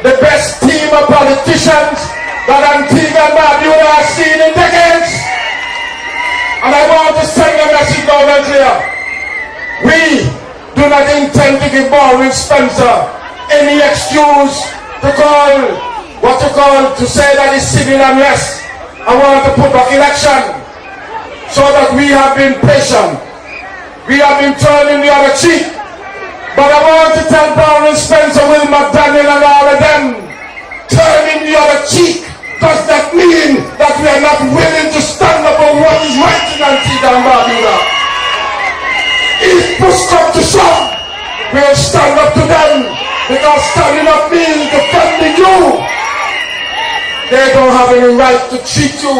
the best team of politicians that Antigua and Barbuda has seen in decades. And I want to send a message loud and clear. We do not intend to give Baldwin Spencer any excuse to say that it's civil unrest. I want to put back election so that we have been patient. We have been turning the other cheek. But I want to tell Baldwin Spencer, Will McDaniel and all of them, turning the other cheek does not mean that we are not willing to stand up for what is right in Antigua and Barbuda. If push comes to shove, we'll stand up to them, because standing up means defending you. They don't have any right to treat you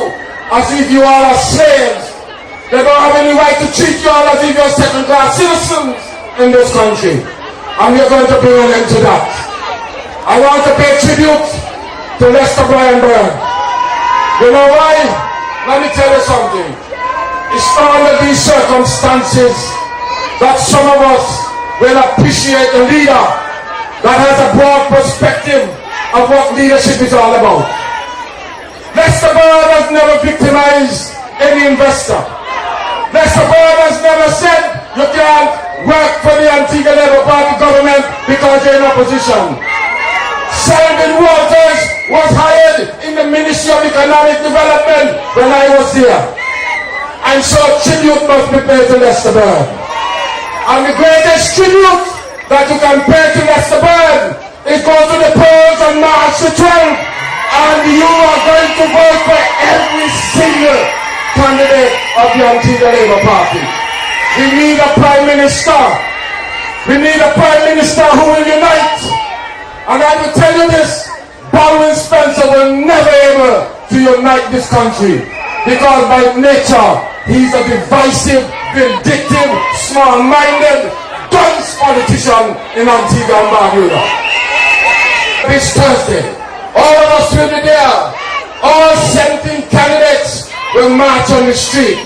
as if you are slaves. They don't have any right to treat you all as if you're second-class citizens in this country. And we're going to bring an end to that. I want to pay tribute to Lester Brian Byrne. You know why? Let me tell you something. It's under these circumstances that some of us will appreciate a leader that has a broad perspective of what leadership is all about. Lester Byrne has never victimized any investor. Lester Byrne has never said you can't work for the Antigua Labour Party government because you're in opposition. Selwyn Walters was hired in the Ministry of Economic Development when I was there. And so tribute must be paid to Lester Byrne. And the greatest tribute that you can pay to Lester Byrne is go to the polls on March the 12th, and you are going to vote for every single candidate of the Antigua Labour Party. We need a Prime Minister. We need a Prime Minister who will unite. And I will tell you this, Baldwin Spencer will never able to unite this country, because by nature, he's a divisive, vindictive, small-minded, dunce politician in Antigua and Barbuda. This Thursday, all of us will be there. All 17 candidates will march on the street,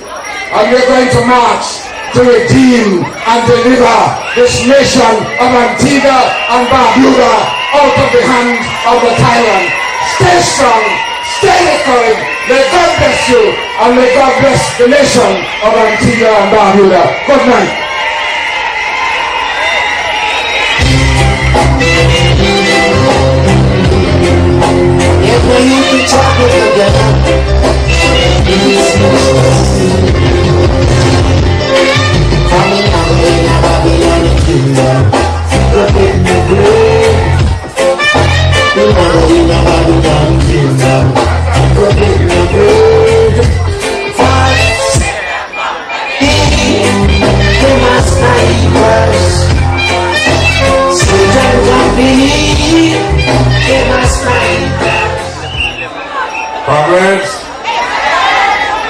and we're going to march to redeem and deliver this nation of Antigua and Barbuda out of the hand of the tyrant. Stay strong, stay encouraged. May God bless you, and may God bless the nation of Antigua and Barbuda. Good night. If we need to talk together, coming out in a Babylon kingdom, look at the blue. We know in a Babylon kingdom, look at the blue. They must not worse. Satan don't believe, they must not. Comrades,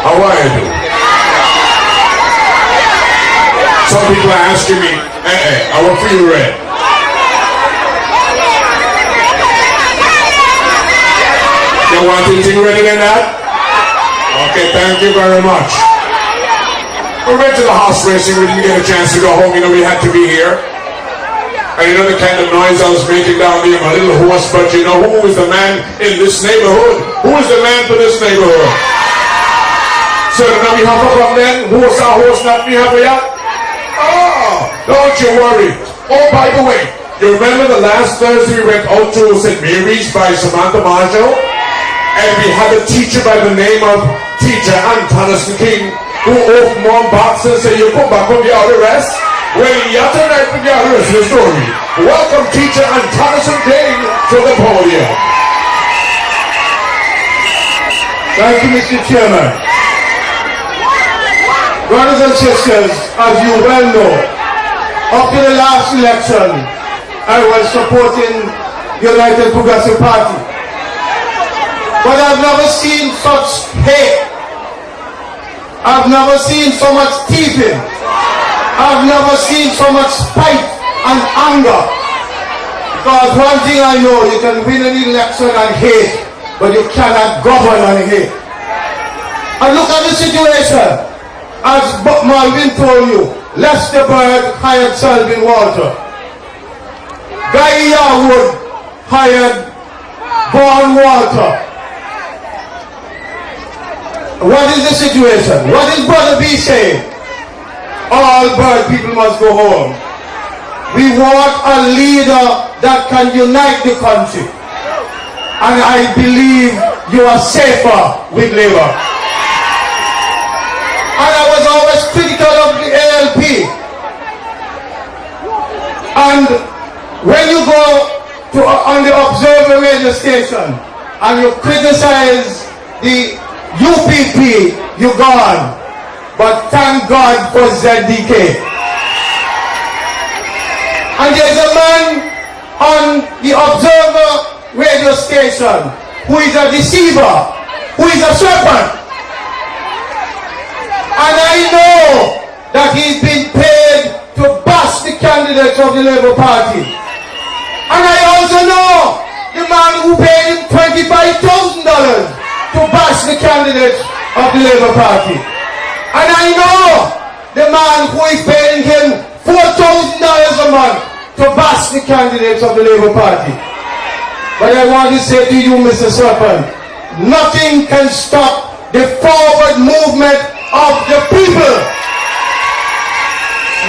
how are you? Some people are asking me, I want for you red. You want anything redder than that? Okay, thank you very much. We went to the horse racing, we didn't get a chance to go home, you know we had to be here. And you know the kind of noise I was making down there, my little horse, but you know who is the man in this neighborhood? Who is the man for this neighborhood? So now we have up then, who is our horse, not me, have we yet? Oh, don't you worry. Oh, by the way, you remember the last Thursday we went out to St. Mary's by Samantha Marshall? And we had a teacher by the name of Teacher Ann Tonnison King, who opened one box and said, you come back on the other rest? Well, yet tonight we got the rest of the story. Welcome, Teacher Ann Tonnison King, to the podium. Thank you, Mr. Chairman. Brothers and sisters, as you well know, up to the last election, I was supporting United Progressive Party. But I've never seen such hate. I've never seen so much thieving. I've never seen so much spite and anger. Because one thing I know, you can win an election and hate, but you cannot govern and hate. And look at the situation. As Marvin told you, Lester Byrne hired Selwyn Walter. Guy Yarwood hired Vaughan Walter. What is the situation? What is Brother B saying? All bird people must go home. We want a leader that can unite the country. And I believe you are safer with Labour. And I was always critical of the ALP. And when you go to on the Observer radio station and you criticize the UPP, you're gone. But thank God for ZDK. And there's a man on the Observer radio station who is a deceiver, who is a serpent. And I know that he's been paid to bash the candidates of the Labour Party. And I also know the man who paid him $25,000 to bash the candidates of the Labour Party. And I know the man who is paying him $4,000 a month to bash the candidates of the Labour Party. But I want to say to you, Mr. Serpent, nothing can stop the forward movement of the people.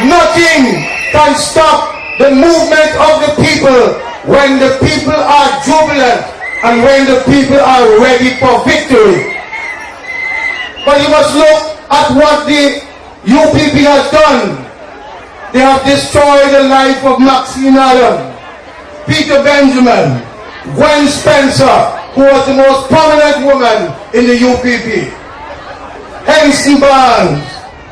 Nothing can stop the movement of the people when the people are jubilant and when the people are ready for victory. But you must look at what the UPP has done. They have destroyed the life of Maxine Allen, Peter Benjamin, Gwen Spencer, who was the most prominent woman in the UPP, Henson Barnes,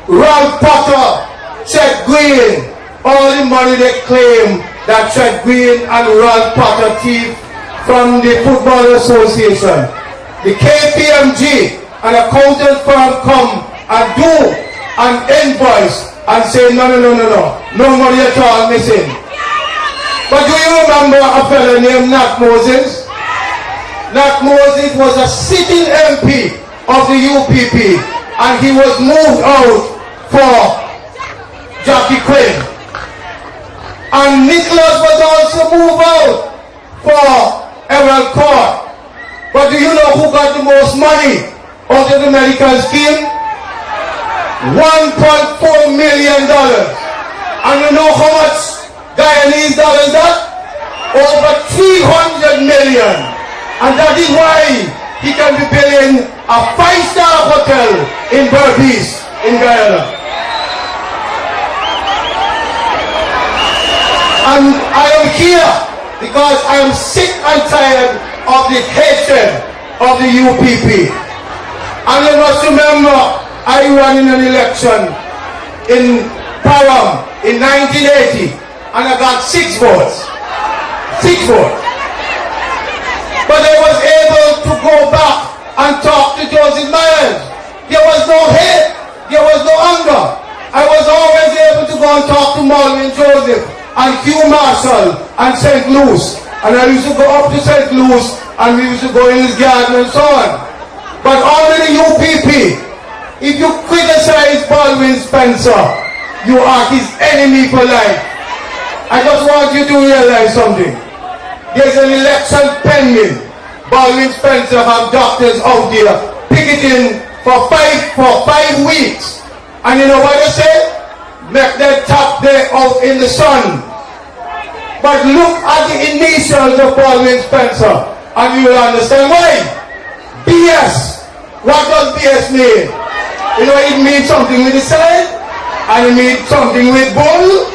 Ralph Potter, Chet Green, all the money they claim that Chet Green and Ralph Potter thief from the Football Association. The KPMG, an accountant firm, come and do an invoice and say no money at all missing. But do you remember a fellow named Nat Moses? Nat Moses was a sitting MP of the UPP and he was moved out for Jackie Quinn. And Nicholas was also moved out for Errol Court. But do you know who got the most money out of the medical scheme? $1.4 million. And you know how much Guyanese dollars that? Over 300 million. And that is why he can be building a 5-star hotel in Berbice, in Guyana. And I am here because I am sick and tired of the hatred of the UPP. And you must remember, I ran in an election in Param in 1980 and I got 6 votes. 6 votes. But I was able to go back and talk to Joseph Myers. There was no hate. There was no anger. I was always able to go and talk to Marlon Joseph and Hugh Marshall and St. Louis. And I used to go up to St. Louis and we used to go in his garden and so on. But under the UPP, if you criticize Baldwin Spencer, you are his enemy for life. I just want you to realize something. There's an election pending. Baldwin Spencer have doctors out there picketing for five weeks. And you know what they say? Make them tap there out in the sun. But look at the initials of Baldwin Spencer and you will understand why. BS. What does BS mean? You know, it means something with the side and it means something with bull.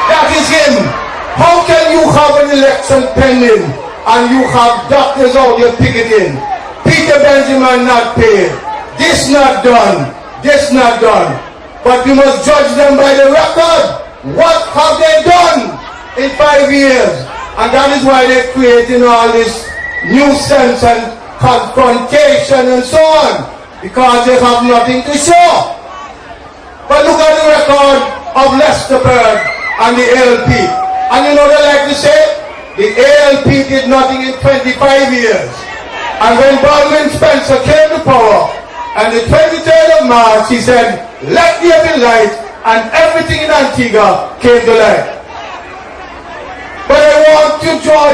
That is him. How can you have an election pending and you have doctors out there picketing? Peter Benjamin not paid. This not done. This not done. But you must judge them by the record. What have they done in 5 years? And that is why they're creating all this nuisance and confrontation and so on. Because they have nothing to show. But look at the record of Lester Bird and the ALP. And you know they like to say, the ALP did nothing in 25 years. And when Baldwin Spencer came to power, and the 23rd of March, he said, let there be light, and everything in Antigua came to light. But I want to draw